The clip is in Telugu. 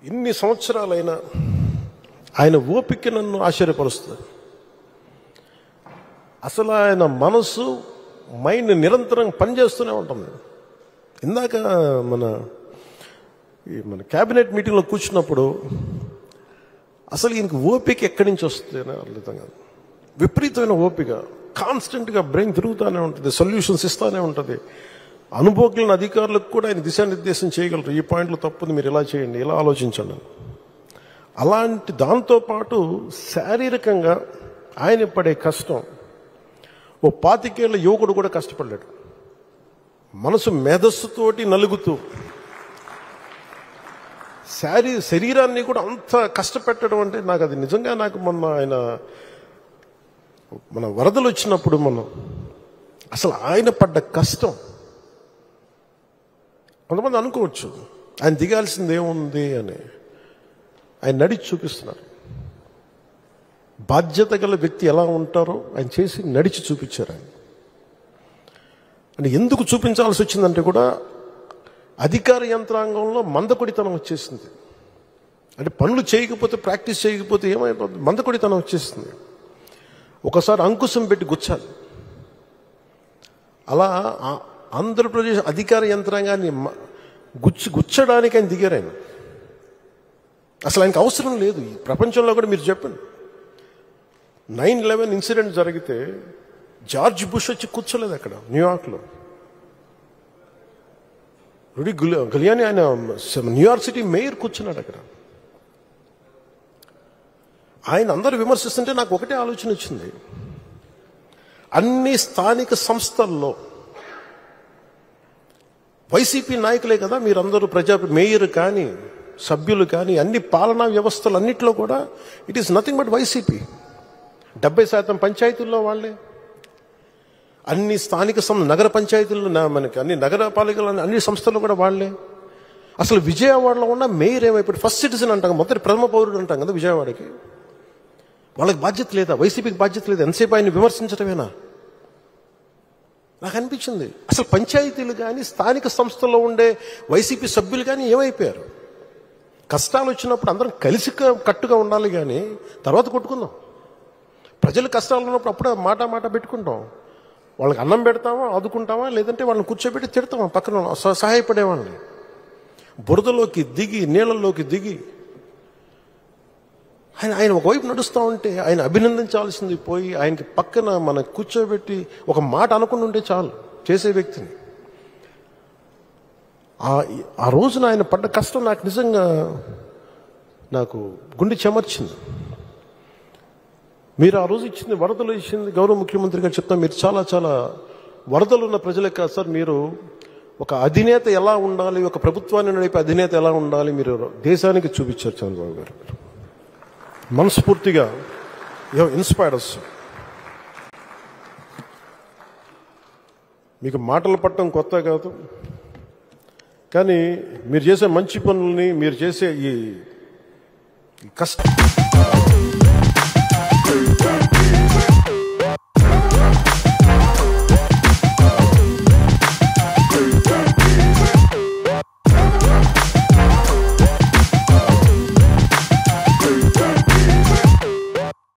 ఇన్ని సంవత్సరాలైనా ఆయన ఓపిక నన్ను ఆశ్చర్యపరుస్తుంది. అసలు ఆయన మనసు మైండ్ నిరంతరం పనిచేస్తూనే ఉంటుంది. ఇందాక మన క్యాబినెట్ మీటింగ్లో కూర్చున్నప్పుడు అసలు ఈయనకి ఓపిక ఎక్కడి నుంచి వస్తుంది అని అర్థం కాదు. విపరీతమైన ఓపిక, కాన్స్టెంట్గా బ్రెయిన్ తిరుగుతూనే ఉంటుంది, సొల్యూషన్స్ ఇస్తూనే ఉంటుంది. అనుభవజ్ఞులైన అధికారులకు కూడా ఆయన దిశానిర్దేశం చేయగలరు. ఈ పాయింట్లో తప్పుంది, మీరు ఇలా చేయండి, ఇలా ఆలోచించండి. అలాంటి దాంతోపాటు శారీరకంగా ఆయన పడే కష్టం ఓ 25 ఏళ్ల యువకుడు కూడా కష్టపడ్డాడు. మనసు మేధస్సుతోటి నలుగుతూ శరీరాన్ని కూడా అంత కష్టపెట్టడం అంటే నాకు అది నిజంగా నాకు మన వరదలు వచ్చినప్పుడు అసలు ఆయన పడ్డ కష్టం కొంతమంది అనుకోవచ్చు ఆయన దిగాల్సింది ఏముంది అని. ఆయన నడిచి చూపిస్తున్నారు. బాధ్యత గల వ్యక్తి ఎలా ఉంటారో ఆయన చేసి నడిచి చూపించారు. ఆయన అంటే ఎందుకు చూపించాల్సి వచ్చిందంటే కూడా అధికార యంత్రాంగంలో మందకొడితనం వచ్చేసింది. అంటే పనులు చేయకపోతే, ప్రాక్టీస్ చేయకపోతే ఏమైపోతుంది, మందకొడితనం వచ్చేసింది. ఒకసారి అంకుశం పెట్టి గుచ్చాలి. అలా ఆంధ్రప్రదేశ్ అధికార యంత్రాంగాన్ని గుచ్చడానికి ఆయన దిగారు. ఆయన అసలు ఆయనకు అవసరం లేదు. ఈ ప్రపంచంలో కూడా మీరు చెప్పండి, 9/11 ఇన్సిడెంట్ జరిగితే జార్జ్ బుష్ వచ్చి కూర్చోలేదు అక్కడ న్యూయార్క్లో. రుడి గిలియానీ ఆయన న్యూయార్క్ సిటీ మేయర్ కూర్చున్నాడు అక్కడ. ఆయన అందరూ విమర్శిస్తుంటే నాకు ఒకటే ఆలోచన వచ్చింది. అన్ని స్థానిక సంస్థల్లో వైసీపీ నాయకులే కదా మీరందరూ, మేయర్ కానీ సభ్యులు కానీ అన్ని పాలనా వ్యవస్థలు అన్నింటిలో కూడా it is nothing but YCP. 70% పంచాయతీల్లో వాళ్ళే, అన్ని స్థానిక నగర పంచాయతీల్లో మనకి అన్ని నగరపాలికలు అన్ని సంస్థల్లో కూడా వాళ్ళే. అసలు విజయవాడలో ఉన్న మేయర్ ఏమైపోయి ఫస్ట్ సిటిజన్ అంటాం, మొదటి ప్రథమ పౌరుడు అంటాం కదా విజయవాడకి. వాళ్ళకి బాధ్యత లేదా? వైసీపీకి బాధ్యత లేదా? ఎంతసేపు ఆయన్ని విమర్శించడమేనా? నాకు అనిపించింది అసలు పంచాయతీలు కానీ స్థానిక సంస్థల్లో ఉండే వైసీపీ సభ్యులు కానీ ఏమైపోయారు? కష్టాలు వచ్చినప్పుడు అందరం కలిసి కట్టుగా ఉండాలి, కానీ తర్వాత కొట్టుకుందాం. ప్రజలు కష్టాలు ఉన్నప్పుడు అప్పుడే మాట పెట్టుకుంటాం. వాళ్ళకి అన్నం పెడతామా, ఆదుకుంటామా, లేదంటే వాళ్ళని కూర్చోబెట్టి తిడతామా పక్కన సహాయపడే వాళ్ళని. బురదలోకి దిగి, నీళ్ళల్లోకి దిగి ఆయన ఒకవైపు నడుస్తూ ఉంటే ఆయన అభినందించాల్సింది పోయి ఆయనకి పక్కన మన కూర్చోబెట్టి ఒక మాట అనుకుని ఉంటే చాలు చేసే వ్యక్తిని. ఆ రోజున ఆయన పడ్డ కష్టం నాకు నిజంగా నాకు గుండె చెమర్చింది. మీరు ఆ రోజు ఇచ్చింది, వరదలు ఇచ్చింది, గౌరవ ముఖ్యమంత్రి గారు చెప్తాం, మీరు చాలా వరదలు ఉన్న ప్రజలే కాదు సార్, మీరు ఒక అధినేత ఎలా ఉండాలి, ఒక ప్రభుత్వాన్ని నడిపే అధినేత ఎలా ఉండాలి మీరు దేశానికి చూపించారు చంద్రబాబు గారు. మనస్ఫూర్తిగా ఇన్స్పైర్డ్ అస్. మీకు మాటలు పట్టడం కొత్త కాదు, కానీ మీరు చేసే మంచి పనుల్ని, మీరు చేసే ఈ కష్టం